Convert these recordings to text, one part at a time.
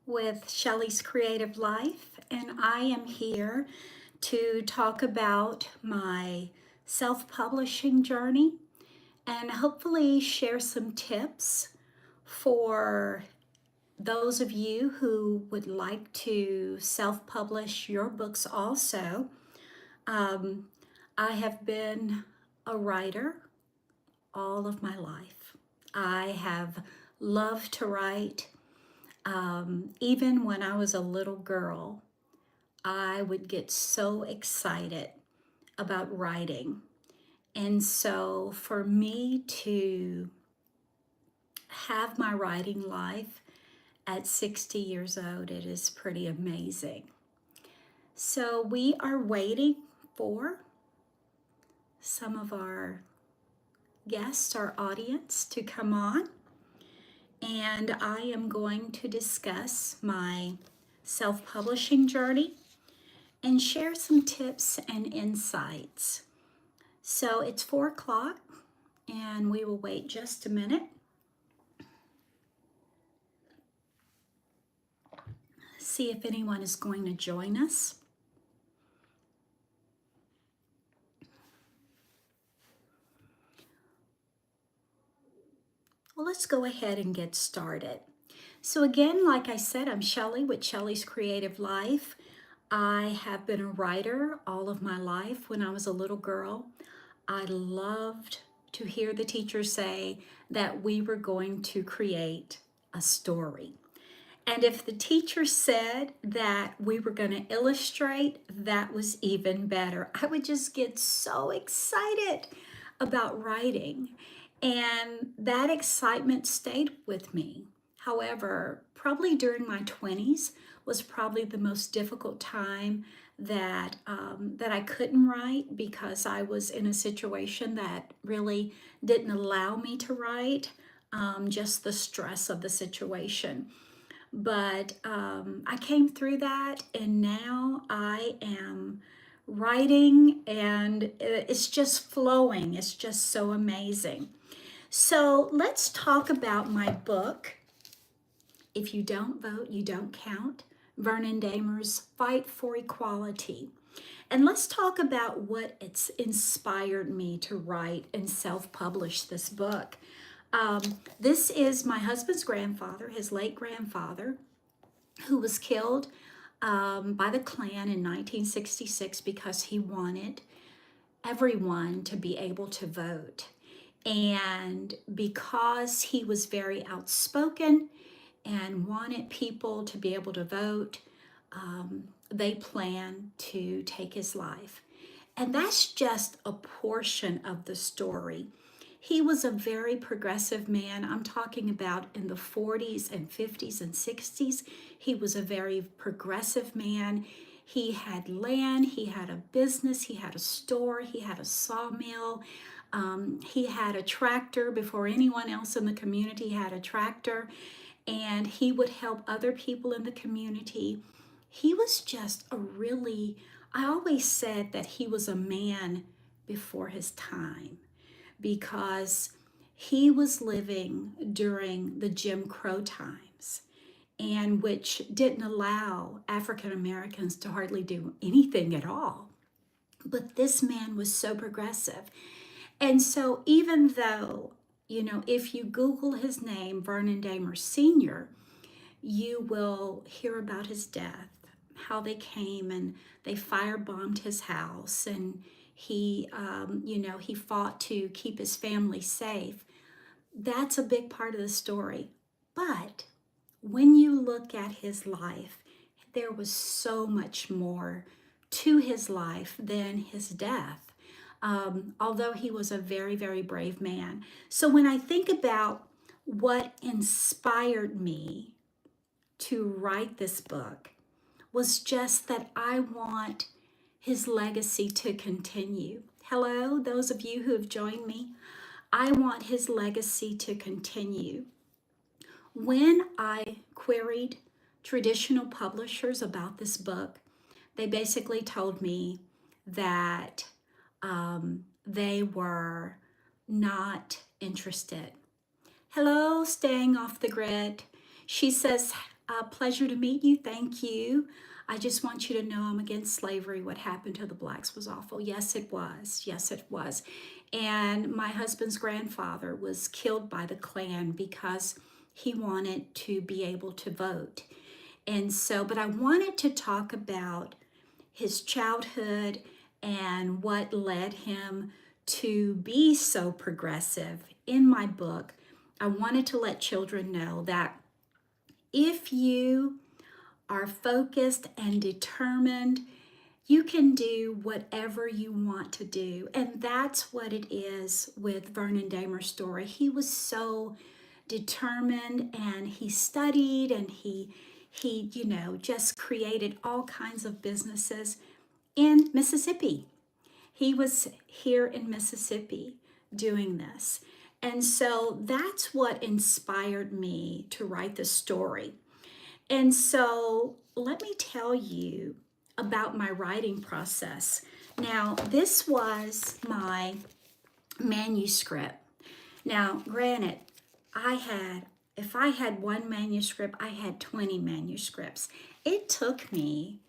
with Shelly's Creative Life, and I am here to talk about my self-publishing journey and hopefully share some tips for those of you who would like to self-publish your books also. Um, I have been a writer all of my life. I have loved to write. Even when I was a little girl, I would get so excited about writing. And so for me to have my writing life at 60 years old, it is pretty amazing. So we are waiting for some of our guests, our audience, to come on. And I am going to discuss my self-publishing journey and share some tips and insights. So it's 4 o'clock and we will wait just a minute. See if anyone is going to join us. Well, let's go ahead and get started. So again, like I said, I'm Shelly with Shelly's Creative Life. I have been a writer all of my life. When I was a little girl, I loved to hear the teacher say that we were going to create a story. And if the teacher said that we were going to illustrate, that was even better. I would just get so excited about writing. And that excitement stayed with me. However, probably during my 20s was probably the most difficult time that I couldn't write because I was in a situation that really didn't allow me to write, just the stress of the situation. But I came through that, and now I am writing, and it's just flowing. It's just so amazing. So let's talk about my book, If You Don't Vote, You Don't Count, Vernon Damer's Fight for Equality. And let's talk about what it's inspired me to write and self-publish this book. This is my husband's grandfather, his late grandfather, who was killed by the Klan in 1966 because he wanted everyone to be able to vote. And because he was very outspoken and wanted people to be able to vote, they planned to take his life. And that's just a portion of the story. He was a very progressive man. I'm talking about in the 40s and 50s and 60s. He was a very progressive man. He had land, he had a business, he had a store, he had a sawmill. He had a tractor before anyone else in the community had a tractor, and he would help other people in the community. He was just I always said that he was a man before his time because he was living during the Jim Crow times, and which didn't allow African Americans to hardly do anything at all. But this man was so progressive. And so even though, if you Google his name, Vernon Damer Sr., you will hear about his death, how they came and they firebombed his house, and he, he fought to keep his family safe. That's a big part of the story. But when you look at his life, there was so much more to his life than his death. Although he was a very, very brave man. So when I think about what inspired me to write this book was just that I want his legacy to continue. Hello, those of you who have joined me. I want his legacy to continue. When I queried traditional publishers about this book, they basically told me that they were not interested. Hello, staying off the grid. She says, Pleasure to meet you. Thank you. I just want you to know I'm against slavery. What happened to the blacks was awful. Yes, it was. Yes, it was. And my husband's grandfather was killed by the Klan because he wanted to be able to vote. And so, but I wanted to talk about his childhood and what led him to be so progressive. In my book, I wanted to let children know that if you are focused and determined, you can do whatever you want to do. And that's what it is with Vernon Damer's story. He was so determined, and he studied, and he just created all kinds of businesses in Mississippi. He was here in Mississippi doing this. And so that's what inspired me to write this story. And so let me tell you about my writing process. Now, this was my manuscript. Now, granted, if I had one manuscript, I had 20 manuscripts. It took me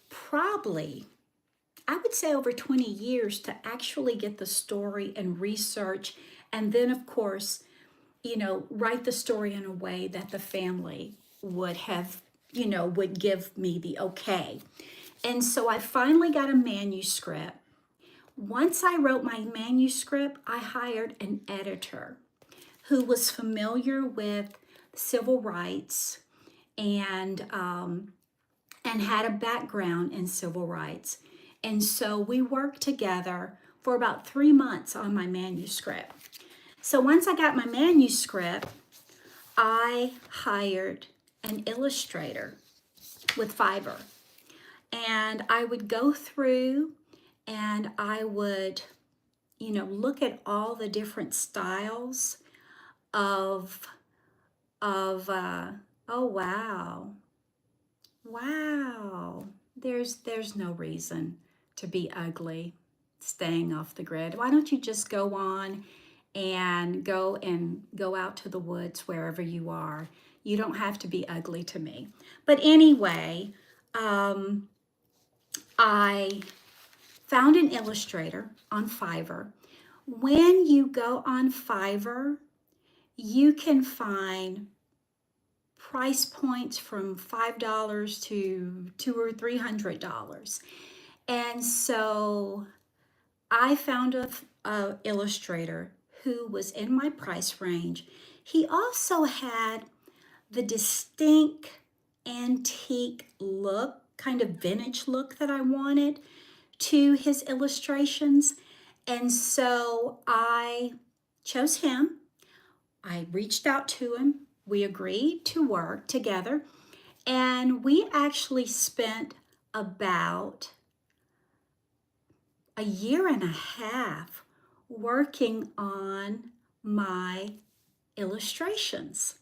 probably, I would say, over 20 years to actually get the story and research, and then, of course, write the story in a way that the family would have, would give me the okay. And so I finally got a manuscript. Once I wrote my manuscript, I hired an editor who was familiar with civil rights and had a background in civil rights. And so we worked together for about 3 months on my manuscript. So once I got my manuscript, I hired an illustrator with Fiverr. And I would go through and I would, look at all the different styles of, oh, wow. Wow. There's no reason to be ugly staying off the grid. Why don't you just go on and go out to the woods wherever you are? You don't have to be ugly to me. But anyway, I found an illustrator on Fiverr. When you go on Fiverr, you can find price points from $5 to $200 or $300. And so I found a illustrator who was in my price range. He also had the distinct antique look, kind of vintage look that I wanted to his illustrations. And so I chose him. I reached out to him. We agreed to work together. And we actually spent about a year and a half working on my illustrations.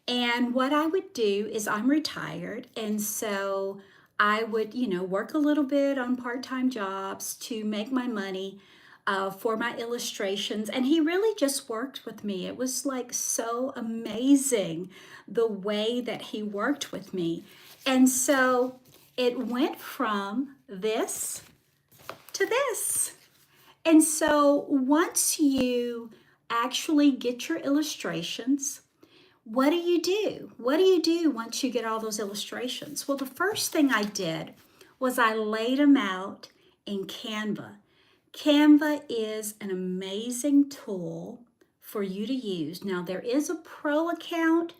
And what I would do is, I'm retired, and so I would, work a little bit on part-time jobs to make my money for my illustrations. And he really just worked with me. It was like so amazing the way that he worked with me. And so it went from this to this. And so once you actually get your illustrations, what do you do? What do you do once you get all those illustrations? Well, the first thing I did was I laid them out in Canva. Canva is an amazing tool for you to use. Now, there is a pro account,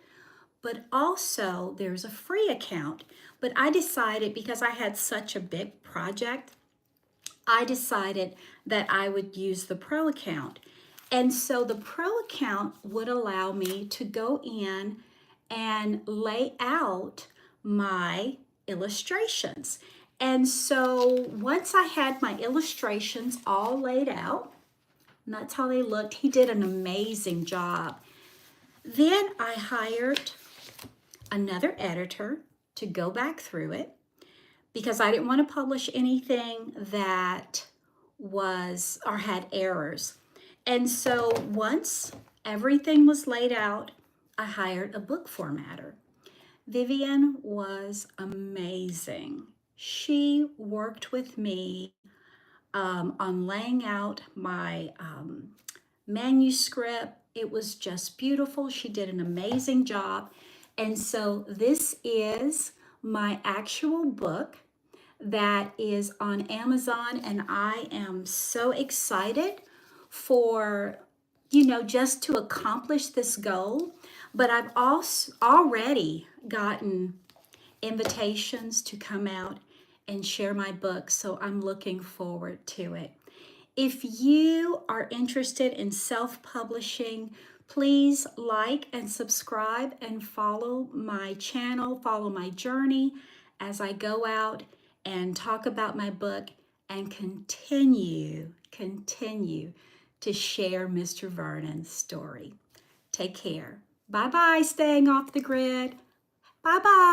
but also there's a free account. But I decided, because I had such a big project, I decided that I would use the pro account. And so the pro account would allow me to go in and lay out my illustrations. And so once I had my illustrations all laid out, and that's how they looked, he did an amazing job. Then I hired another editor to go back through it, because I didn't want to publish anything that was or had errors. And so once everything was laid out, I hired a book formatter. Vivian was amazing. She worked with me on laying out my manuscript. It was just beautiful. She did an amazing job. And so this is my actual book that is on Amazon, and I am so excited for, just to accomplish this goal. But I've also already gotten invitations to come out and share my book, so I'm looking forward to it. If you are interested in self-publishing, please like and subscribe and follow my channel, follow my journey as I go out and talk about my book and continue to share Mr. Vernon's story. Take care. Bye-bye, staying off the grid. Bye-bye.